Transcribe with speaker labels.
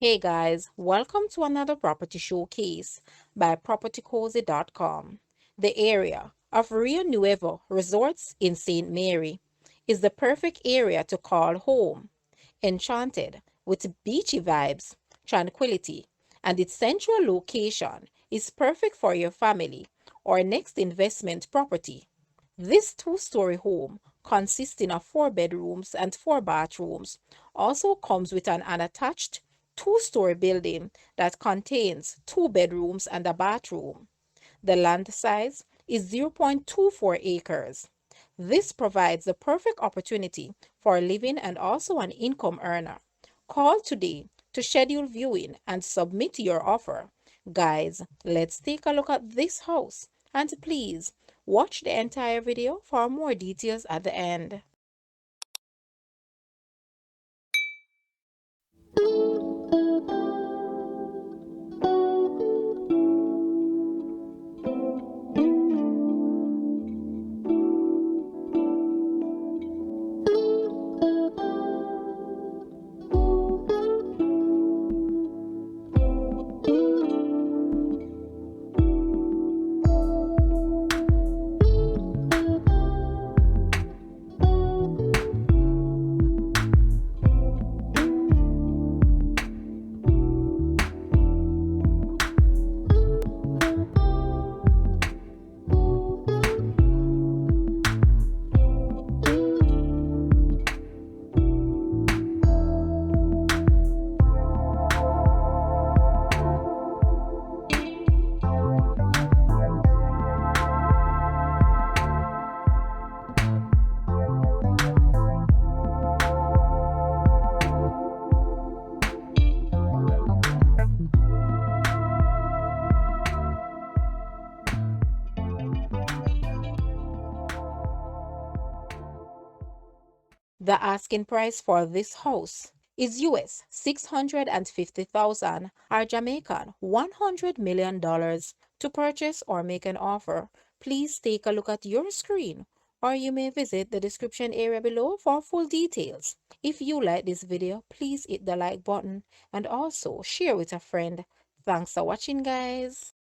Speaker 1: Hey guys, welcome to another property showcase by propertycozy.com. The area of Rio Neuvo Resorts in St. Mary is the perfect area to call home. Enchanted with beachy vibes, tranquility, and its central location is perfect for your family or next investment property. This two-story home, consisting of 4 bedrooms and 4 bathrooms, also comes with an unattached two-story building that contains 2 bedrooms and a bathroom. The land size is 0.24 acres. This provides the perfect opportunity for living and also an income earner. Call today to schedule viewing and submit your offer. Guys, let's take a look at this house and please watch the entire video for more details at the end. The asking price for this house is US 650,000 or Jamaican $100 million. To purchase or make an offer, please take a look at your screen or you may visit the description area below for full details. If you like this video, please hit the like button and also share with a friend. Thanks for watching, guys.